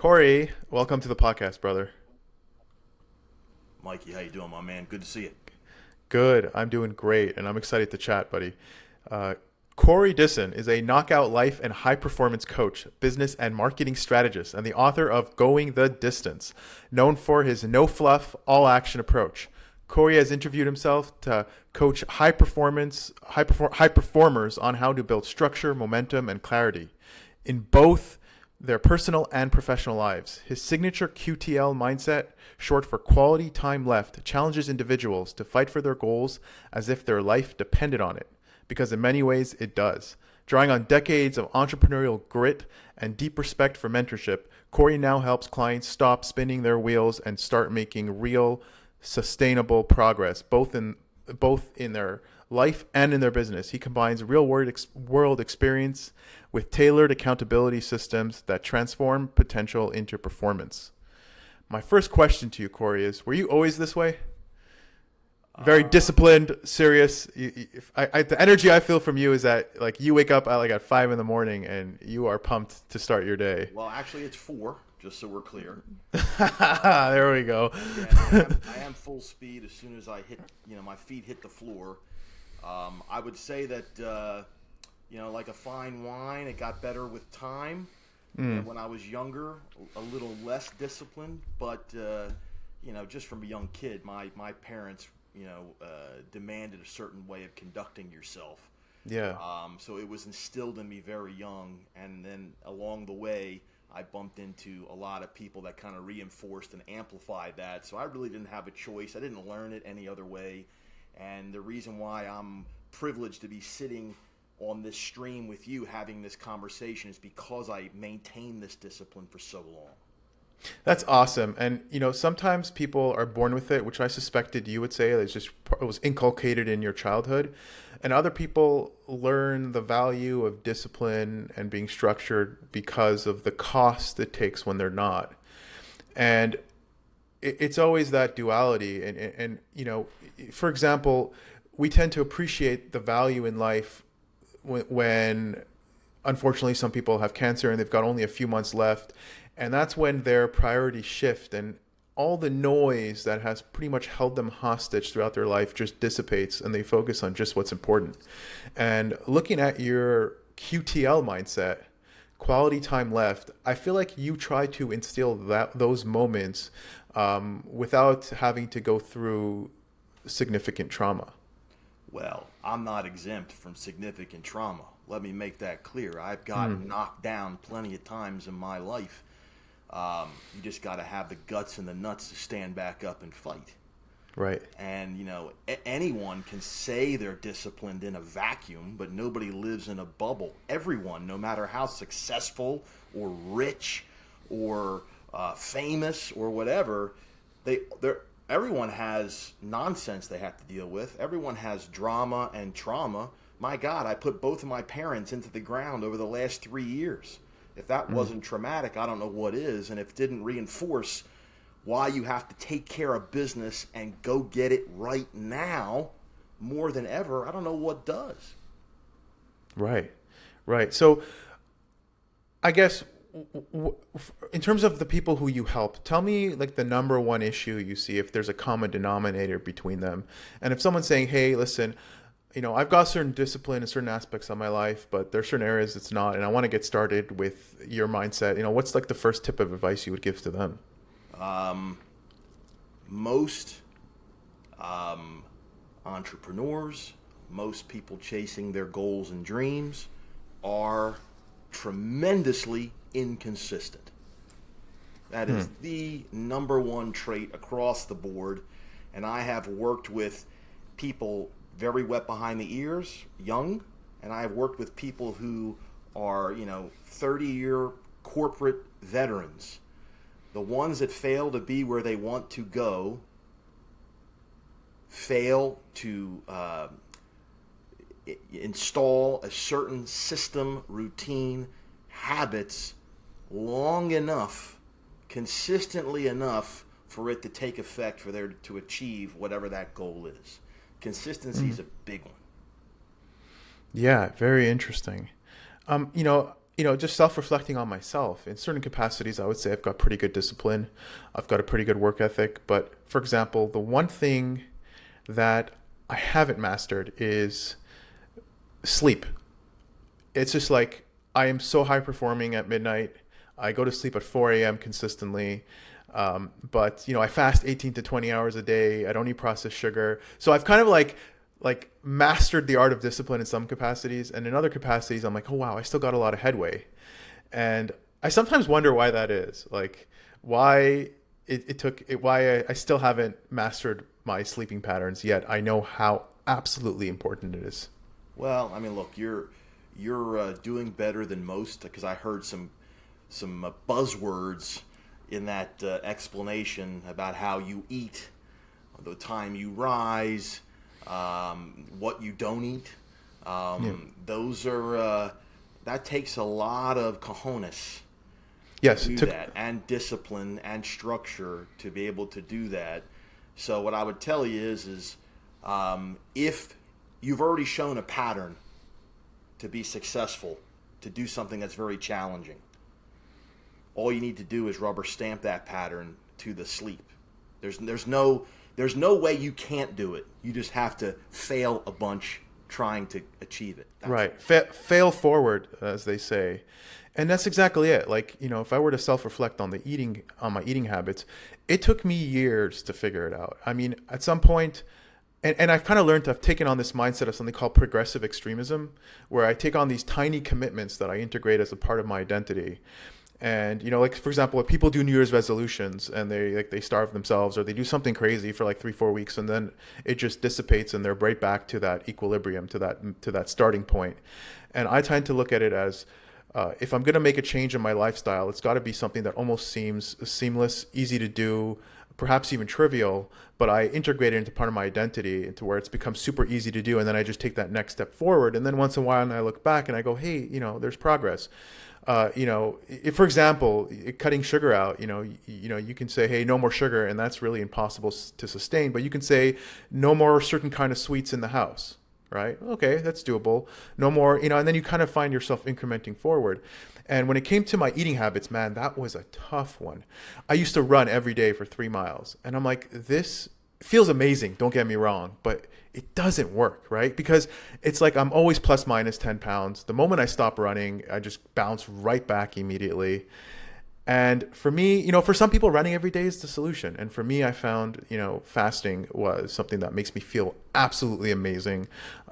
Corey, welcome to the podcast, brother. Mikey, how you doing, my man? Good to see you. Good. I'm doing great, and I'm excited to chat, buddy. Uh, Corey Dissin is a knockout life and high performance coach, business and marketing strategist, and the author of Going the Distance, known for his no-fluff, all-action approach. Corey has interviewed himself to coach high performers on how to build structure, momentum, and clarity in both their personal and professional lives. His signature QTL mindset, short for quality time left, challenges individuals to fight for their goals as if their life depended on it, because in many ways it does. Drawing on decades of entrepreneurial grit and deep respect for mentorship, Corey now helps clients stop spinning their wheels and start making real, sustainable progress, both in their life and in their business. He combines world experience with tailored accountability systems that transform potential into performance. My first question to you, Corey, is: were you always this way? Very disciplined, serious. The energy I feel from you is that like you wake up at 5 in the morning and you are pumped to start your day. Well, actually, it's 4, just so we're clear. There we go. Yeah, I am full speed as soon as I hit, my feet hit the floor. I would say that, like a fine wine, it got better with time. When I was younger, a little less disciplined, but, just from a young kid, my parents, demanded a certain way of conducting yourself. Yeah. So it was instilled in me very young, and then along the way, I bumped into a lot of people that kind of reinforced and amplified that. So I really didn't have a choice. I didn't learn it any other way. And the reason why I'm privileged to be sitting on this stream with you having this conversation is because I maintained this discipline for so long. That's awesome. And, sometimes people are born with it, which I suspected you would say it was inculcated in your childhood. And other people learn the value of discipline and being structured because of the cost it takes when they're not. And it's always that duality. And, for example, we tend to appreciate the value in life when unfortunately some people have cancer and they've got only a few months left. And that's when their priorities shift and all the noise that has pretty much held them hostage throughout their life just dissipates and they focus on just what's important. And looking at your QTL mindset, quality time left, I feel like you try to instill those moments without having to go through significant trauma. Well, I'm not exempt from significant trauma. Let me make that clear. I've gotten knocked down plenty of times in my life. You just got to have the guts and the nuts to stand back up and fight. Right. And, anyone can say they're disciplined in a vacuum, but nobody lives in a bubble. Everyone, no matter how successful or rich or famous or whatever, everyone has nonsense they have to deal with. Everyone has drama and trauma. My God, I put both of my parents into the ground over the last 3 years. If that wasn't traumatic, I don't know what is. And if it didn't reinforce why you have to take care of business and go get it right now more than ever, I don't know what does. Right. So I guess in terms of the people who you help, tell me like the number one issue you see, if there's a common denominator between them. And if someone's saying, hey, listen, I've got certain discipline in certain aspects of my life, but there's certain areas it's not, and I want to get started with your mindset. What's like the first tip of advice you would give to them? Most entrepreneurs, most people chasing their goals and dreams are tremendously inconsistent. That is the number one trait across the board. And I have worked with people very wet behind the ears, young, and I have worked with people who are, 30-year corporate veterans. The ones that fail to be where they want to go, fail to install a certain system, routine, habits long enough, consistently enough for it to take effect for there to achieve whatever that goal is. Consistency is a big one. Yeah, very interesting. just self-reflecting on myself. In certain capacities, I would say I've got pretty good discipline. I've got a pretty good work ethic. But for example, the one thing that I haven't mastered is sleep. It's just like I am so high performing at midnight. I go to sleep at 4 a.m. consistently. But I fast 18 to 20 hours a day. I don't eat processed sugar. So I've kind of like mastered the art of discipline in some capacities, and in other capacities I'm like, oh wow, I still got a lot of headway. And I sometimes wonder why that is. Like why it took it why I still haven't mastered my sleeping patterns yet. I know how absolutely important it is. Well, I mean, look, you're doing better than most because I heard some buzzwords in that explanation about how you eat, the time you rise, what you don't eat. Yeah. Those are that takes a lot of cojones to Yes, it do took. that, and discipline and structure to be able to do that. So what I would tell you is if you've already shown a pattern to be successful, to do something that's very challenging, all you need to do is rubber stamp that pattern to the sleep. There's no way you can't do it. You just have to fail a bunch trying to achieve it. That's Right. Fail forward, as they say. And that's exactly it. Like, if I were to self-reflect on my eating habits, it took me years to figure it out. I mean, at some point, and I've kind of learned, I've taken on this mindset of something called progressive extremism, where I take on these tiny commitments that I integrate as a part of my identity. And like for example, if people do New Year's resolutions and they starve themselves or they do something crazy for like 3-4 weeks, and then it just dissipates and they're right back to that equilibrium, to that starting point. And I tend to look at it as if I'm going to make a change in my lifestyle, it's got to be something that almost seems seamless, easy to do, perhaps even trivial, but I integrate it into part of my identity, into where it's become super easy to do, and then I just take that next step forward. And then once in a while, and I look back and I go, hey, there's progress. If, for example, cutting sugar out, you can say, hey, no more sugar, and that's really impossible to sustain. But you can say, no more certain kind of sweets in the house, right? Okay, that's doable. No more, and then you kind of find yourself incrementing forward. And when it came to my eating habits, man, that was a tough one. I used to run every day for 3 miles, and I'm like, this feels amazing, don't get me wrong, but it doesn't work, right? Because it's like I'm always plus minus 10 pounds. The moment I stop running, I just bounce right back immediately. And for me, for some people, running every day is the solution. And for me, I found, fasting was something that makes me feel absolutely amazing.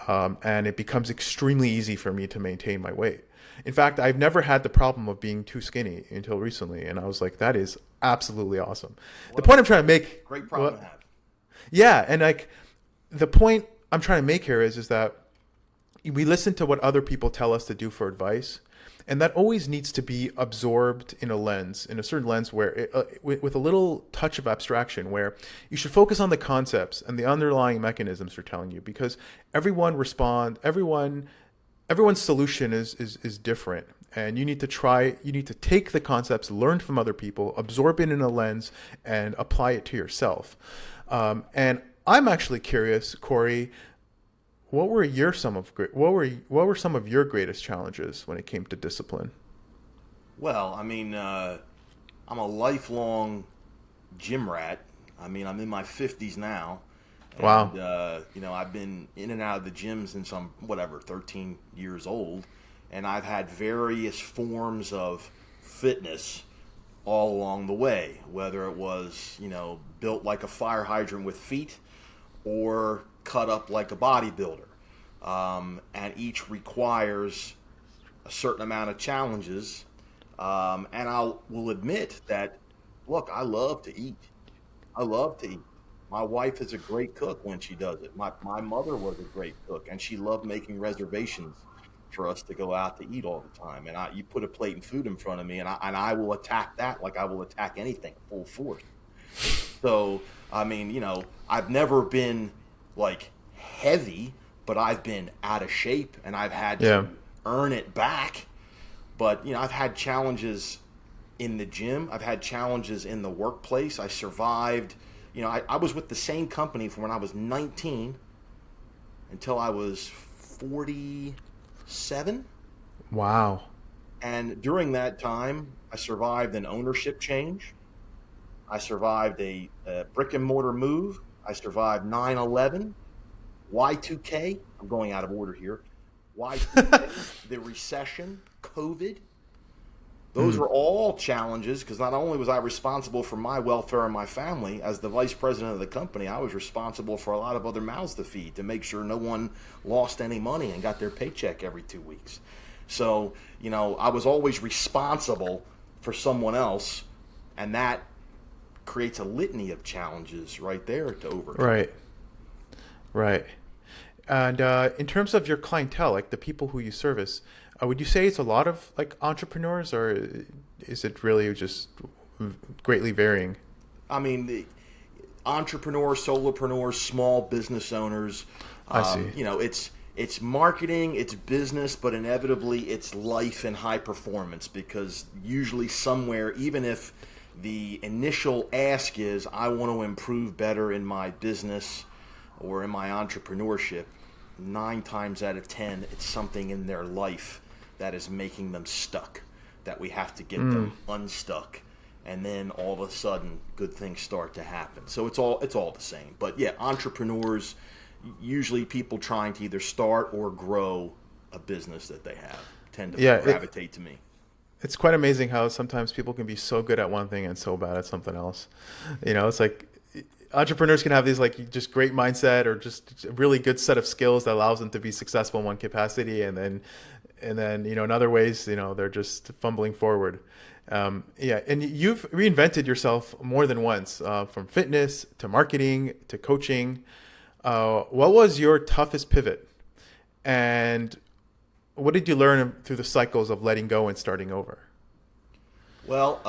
And it becomes extremely easy for me to maintain my weight. In fact, I've never had the problem of being too skinny until recently. And I was like, that is absolutely awesome. The what point a I'm trying to make, great problem to have. yeah, and like the point I'm trying to make here is that we listen to what other people tell us to do for advice, and that always needs to be absorbed in a certain lens where with a little touch of abstraction, where you should focus on the concepts and the underlying mechanisms they're telling you, because everyone's solution is different, and you need to take the concepts learned from other people, absorb it in a lens, and apply it to yourself. And I'm actually curious, Corey, what were some of your greatest challenges when it came to discipline? Well, I mean, I'm a lifelong gym rat. I mean, I'm in my 50s now. Wow. And, I've been in and out of the gym since I'm, 13 years old. And I've had various forms of fitness all along the way, whether it was, built like a fire hydrant with feet or cut up like a bodybuilder. And each requires a certain amount of challenges. And will admit that, look, I love to eat. I love to eat. My wife is a great cook when she does it. My mother was a great cook, and she loved making reservations for us to go out to eat all the time. And you put a plate of food in front of me, and I will attack that like I will attack anything full force. So, I mean, I've never been like heavy, but I've been out of shape, and I've had Yeah. to earn it back. But, I've had challenges in the gym. I've had challenges in the workplace. I survived. I was with the same company from when I was 19 until I was 47. Wow. And during that time, I survived an ownership change. I survived a brick and mortar move. I survived 9/11, Y2K. I'm going out of order here. Y2K, the recession, COVID. Those were all challenges because not only was I responsible for my welfare and my family, as the vice president of the company, I was responsible for a lot of other mouths to feed to make sure no one lost any money and got their paycheck every 2 weeks. So, I was always responsible for someone else, and that creates a litany of challenges right there to overcome. Right. Right. And in terms of your clientele, like the people who you service, would you say it's a lot of like entrepreneurs, or is it really just greatly varying? I mean, the entrepreneurs, solopreneurs, small business owners. I see. It's marketing, it's business, but inevitably it's life and high performance because usually somewhere, even if the initial ask is, I want to improve better in my business or in my entrepreneurship, 9 times out of 10, it's something in their life that is making them stuck, that we have to get them unstuck. And then all of a sudden, good things start to happen. So it's all the same. But yeah, entrepreneurs, usually people trying to either start or grow a business that they have, tend to gravitate to me. It's quite amazing how sometimes people can be so good at one thing and so bad at something else. It's like entrepreneurs can have these like just great mindset or just a really good set of skills that allows them to be successful in one capacity, and then in other ways they're just fumbling forward. And you've reinvented yourself more than once, from fitness to marketing to coaching. What was your toughest pivot, and what did you learn through the cycles of letting go and starting over? Well,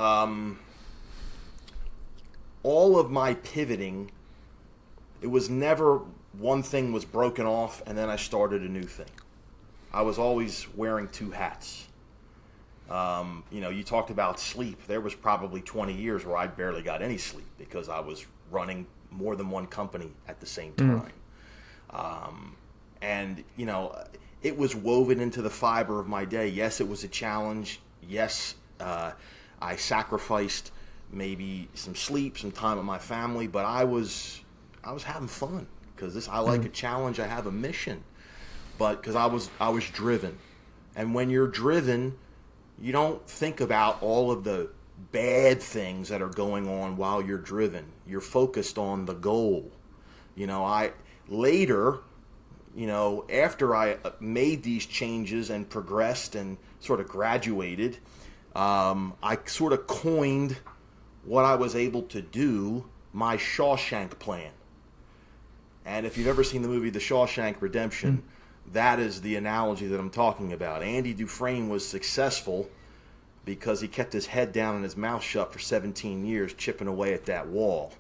all of my pivoting, it was never one thing was broken off and then I started a new thing. I was always wearing 2 hats. You talked about sleep. There was probably 20 years where I barely got any sleep because I was running more than one company at the same time. It was woven into the fiber of my day. Yes, it was a challenge. Yes, I sacrificed maybe some sleep, some time with my family, but I was having fun because I like a challenge. I have a mission, but because I was driven, and when you're driven, you don't think about all of the bad things that are going on while you're driven. You're focused on the goal. After I made these changes and progressed and sort of graduated, I sort of coined what I was able to do, my Shawshank plan. And if you've ever seen the movie The Shawshank Redemption, that is the analogy that I'm talking about. Andy Dufresne was successful because he kept his head down and his mouth shut for 17 years, chipping away at that wall.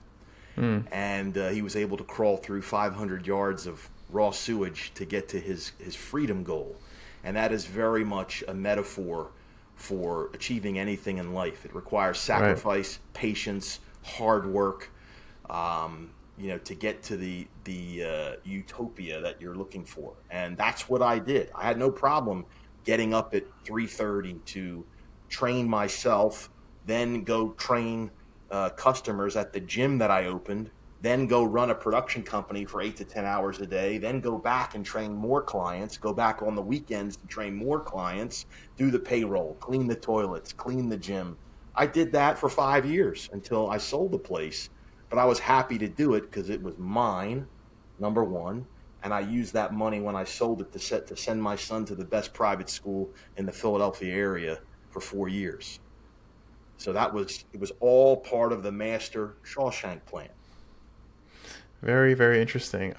And he was able to crawl through 500 yards of raw sewage to get to his freedom goal. And that is very much a metaphor for achieving anything in life. It requires sacrifice, patience, hard work, to get to the utopia that you're looking for. And that's what I did. I had no problem getting up at 3:30 to train myself, then go train customers at the gym that I opened, then go run a production company for 8 to 10 hours a day, then go back and train more clients, go back on the weekends to train more clients, do the payroll, clean the toilets, clean the gym. I did that for 5 years until I sold the place. But I was happy to do it because it was mine, number one, and I used that money when I sold it to send my son to the best private school in the Philadelphia area for 4 years. So it was all part of the master Shawshank plan. Very, very interesting.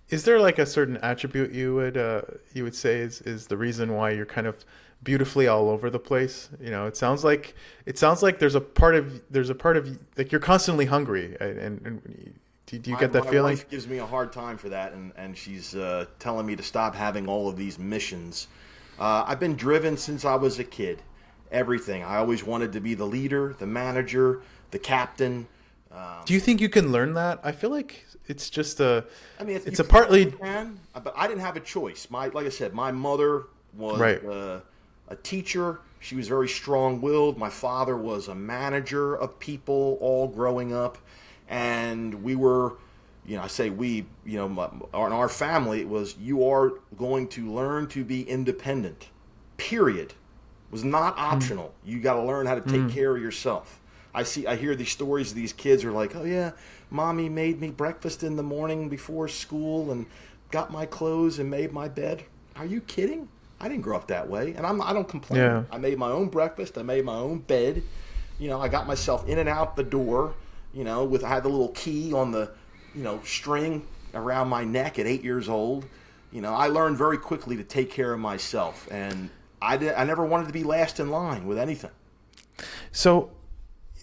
Is there like a certain attribute you would say is the reason why you're kind of beautifully all over the place? It sounds like there's a part of like you're constantly hungry, and do you get that feeling? My wife gives me a hard time for that, and she's telling me to stop having all of these missions. I've been driven since I was a kid. Everything. I always wanted to be the leader, the manager, the captain. Do you think you can learn that? I feel like it's just but I didn't have a choice. Like I said, my mother was a teacher. She was very strong-willed. My father was a manager of people all growing up. And we were, I say we, in our family, it was, you are going to learn to be independent, period. It was not optional. You got to learn how to take care of yourself. I hear these stories of these kids who are like, oh yeah, mommy made me breakfast in the morning before school and got my clothes and made my bed. Are you kidding? I didn't grow up that way, and I don't complain. Yeah. I made my own breakfast. I made my own bed. I got myself in and out the door. I had the little key on the, string around my neck at 8 years old. I learned very quickly to take care of myself, and I never wanted to be last in line with anything. So,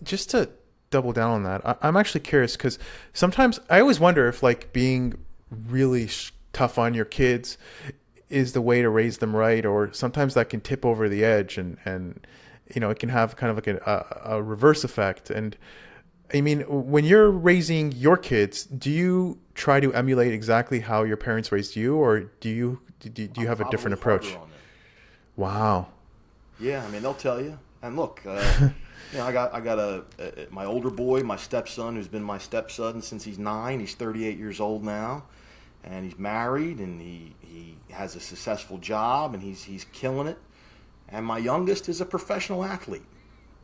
just to double down on that, I'm actually curious because sometimes I always wonder if like being really tough on your kids is the way to raise them right, or sometimes that can tip over the edge and it can have kind of like a reverse effect. And I mean, when you're raising your kids, do you try to emulate exactly how your parents raised you, or do you have a different approach? Wow. Yeah, I mean, they'll tell you. And look, I got my older boy, my stepson, who's been my stepson since he's 9. He's 38 years old now, and he's married, and he has a successful job, and he's killing it. And my youngest is a professional athlete.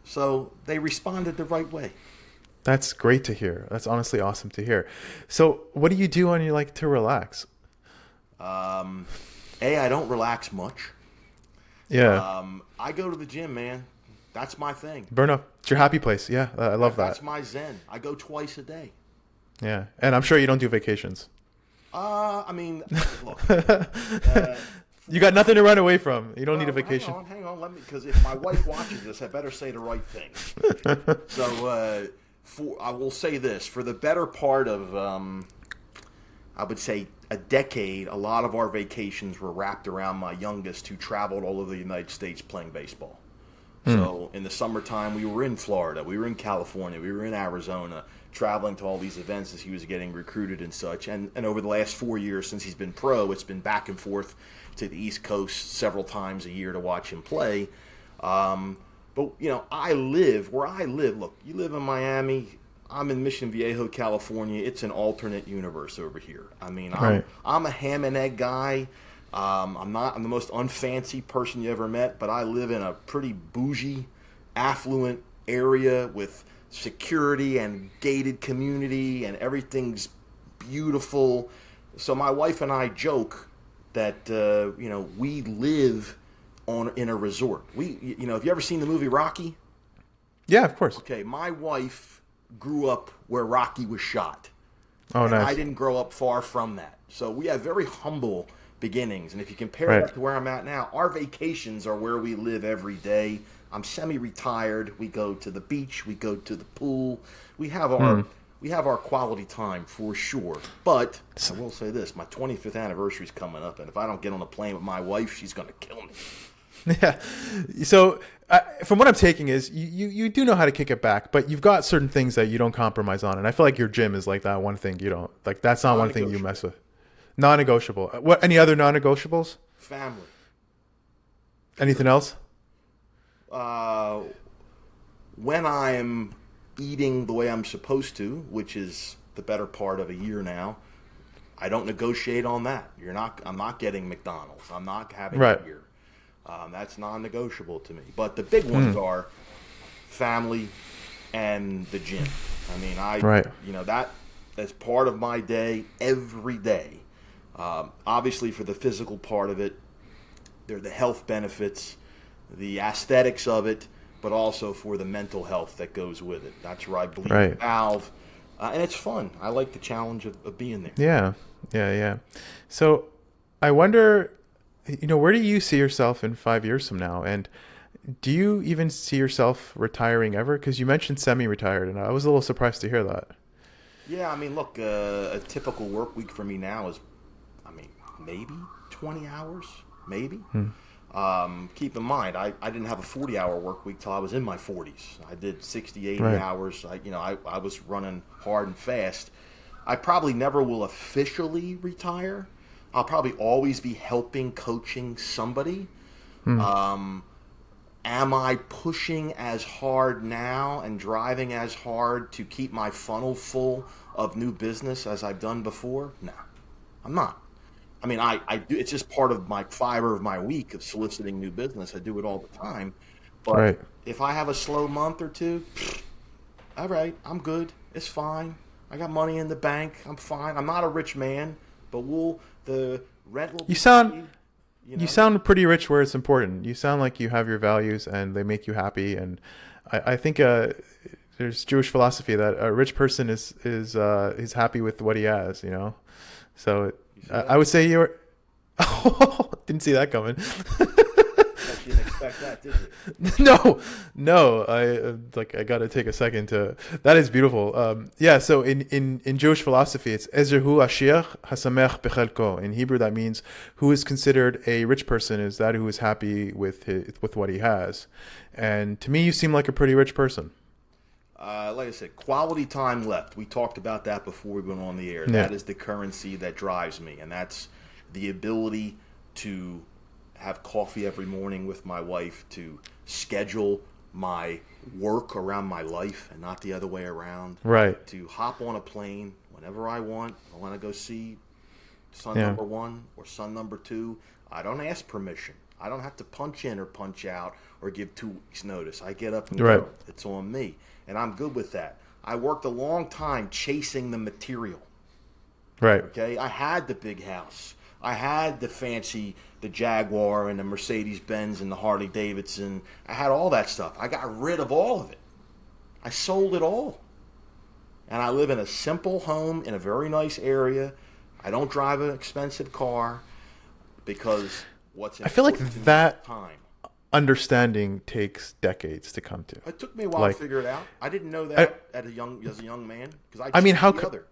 So they responded the right way. That's great to hear. That's honestly awesome to hear. So what do you do when you like to relax? I don't relax much. Yeah. I go to the gym, man. That's my thing. Burn up. It's your happy place. Yeah, I love that. That's my zen. I go twice a day. Yeah, and I'm sure you don't do vacations. I mean, look. You got nothing to run away from. You don't need a vacation. Hang on. Because if my wife watches this, I better say the right thing. So, I will say this. For the better part of, I would say, a decade, a lot of our vacations were wrapped around my youngest, who traveled all over the United States playing baseball. So in the summertime, we were in Florida, we were in California, we were in Arizona, traveling to all these events as he was getting recruited and such. And over the last 4 years since he's been pro, it's been back and forth to the East Coast several times a year to watch him play. But, I live where I live. Look, you live in Miami. I'm in Mission Viejo, California. It's an alternate universe over here. I mean, I'm a ham and egg guy. I'm the most unfancy person you ever met, but I live in a pretty bougie, affluent area with security and gated community, and everything's beautiful. So my wife and I joke that we live in a resort. Have you ever seen the movie Rocky? Yeah, of course. Okay, my wife grew up where Rocky was shot. Oh, nice. I didn't grow up far from that. So we have very humble beginnings. And if you compare that to where I'm at now, our vacations are where we live every day. I'm semi-retired. We go to the beach. We go to the pool. We have our quality time for sure. But I will say this. My 25th anniversary is coming up. And if I don't get on a plane with my wife, she's going to kill me. Yeah. So from what I'm taking is you do know how to kick it back, but you've got certain things that you don't compromise on. And I feel like your gym is like that one thing you don't, like that's not one thing you mess with. Non-negotiable. What? Any other non-negotiables? Family. Anything else? When I'm eating the way I'm supposed to, which is the better part of a year now, I don't negotiate on that. I'm not getting McDonald's. I'm not having beer. That's non-negotiable to me. But the big ones are family and the gym. I mean, that's part of my day every day. Obviously, for the physical part of it, there are the health benefits, the aesthetics of it, but also for the mental health that goes with it. That's where I bleed the valve. And it's fun. I like the challenge of being there. Yeah. So I wonder, where do you see yourself in 5 years from now? And do you even see yourself retiring ever? Because you mentioned semi-retired, and I was a little surprised to hear that. Yeah, I mean, look, a typical work week for me now is, maybe 20 hours, maybe. Keep in mind, I didn't have a 40-hour work week till I was in my 40s. I did 60, 80 hours. I was running hard and fast. I probably never will officially retire. I'll probably always be helping, coaching somebody. Am I pushing as hard now and driving as hard to keep my funnel full of new business as I've done before? No, I'm not. I mean, I do. It's just part of my fiber of my week of soliciting new business. I do it all the time. But Right. if I have a slow month or two, all right, I'm good. It's fine. I got money in the bank. I'm fine. I'm not a rich man, but the rent will be You sound paid, you sound pretty rich where it's important. You sound like you have your values and they make you happy. And I think there's Jewish philosophy that a rich person is happy with what he has. You know, so You see I that? would say you're. Didn't see that coming. Didn't expect that, did you? No, no. I got to take a second to. That is beautiful. Yeah. So in Jewish philosophy, it's Ezerhu Ashiach Hasamech Bechelko. In Hebrew, that means who is considered a rich person is that who is happy with what he has. And to me, you seem like a pretty rich person. Like I said, quality time left. We talked about that before we went on the air. Yeah. That is the currency that drives me, and that's the ability to have coffee every morning with my wife, to schedule my work around my life and not the other way around. Right. To hop on a plane whenever I want. I want to go see son Yeah. number one or son number two. I don't ask permission. I don't have to punch in or punch out or give 2 weeks notice. I get up and Right. go. It's on me. And I'm good with that. I worked a long time chasing the material. Right. Okay? I had the big house. I had the Jaguar and the Mercedes Benz and the Harley Davidson. I had all that stuff. I got rid of all of it. I sold it all. And I live in a simple home in a very nice area. I don't drive an expensive car because what's I feel like important to me is that time. understanding takes decades to come to. It took me a while Like- to figure it out. I didn't know that as a young man because I mean, chose how the could- other.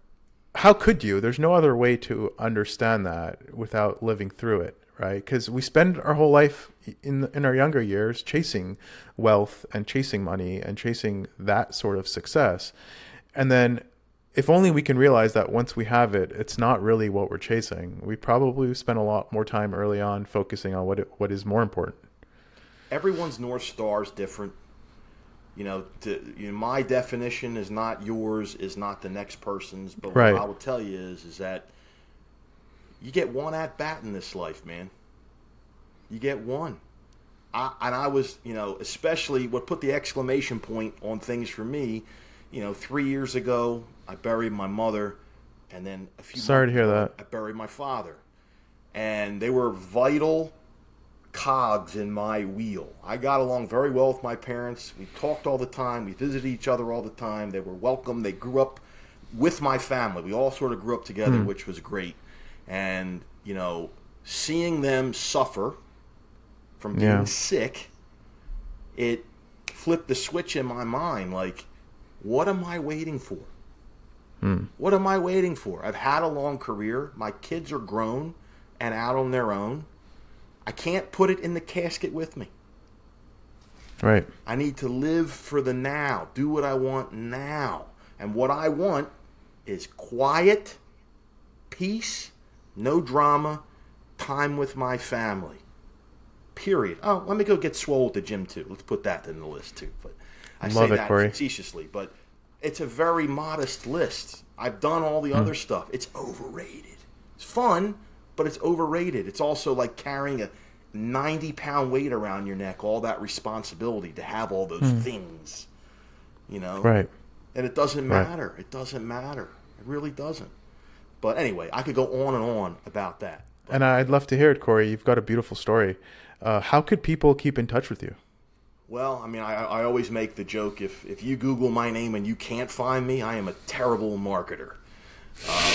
How could you? There's no other way to understand that without living through it, right? Because we spend our whole life in our younger years chasing wealth and chasing money and chasing that sort of success. And then if only we can realize that once we have it, it's not really what we're chasing. We probably spend a lot more time early on focusing on what is more important. Everyone's North Star is different. My definition is not yours, is not the next person's. But Right. what I will tell you is that you get one at bat in this life, man. You get one. I was, especially what put the exclamation point on things for me. 3 years ago, I buried my mother, and then a few. Sorry to months hear ago, that. I buried my father, and they were vital cogs in my wheel. I got along very well with my parents. We talked all the time. We visited each other all the time. They were welcome. They grew up with my family. We all sort of grew up together, which was great. And, seeing them suffer from being Yeah. sick, it flipped the switch in my mind. Like, what am I waiting for? What am I waiting for? I've had a long career. My kids are grown and out on their own. I can't put it in the casket with me. Right. I need to live for the now, do what I want now. And what I want is quiet, peace, no drama, time with my family. Period. Oh, let me go get swole at the gym too. Let's put that in the list too. But I Love say it, that Corey. facetiously, but it's a very modest list. I've done all the other stuff. It's overrated. It's fun, but it's overrated. It's also like carrying a 90-pound weight around your neck, all that responsibility to have all those things, Right. And it doesn't Right. matter. It doesn't matter. It really doesn't. But anyway, I could go on and on about that. And I'd love to hear it, Corey. You've got a beautiful story. How could people keep in touch with you? Well, I mean, I always make the joke, if you Google my name and you can't find me, I am a terrible marketer.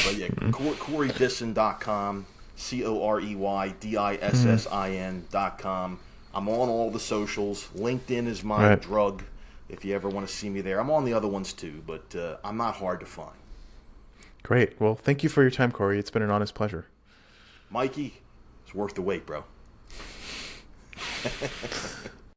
But yeah, CoreyDissin.com, CoreyDissin.com. I'm on all the socials. LinkedIn is my Right. drug if you ever want to see me there. I'm on the other ones too, but I'm not hard to find. Great. Well, thank you for your time, Corey. It's been an honest pleasure. Mikey, it's worth the wait, bro.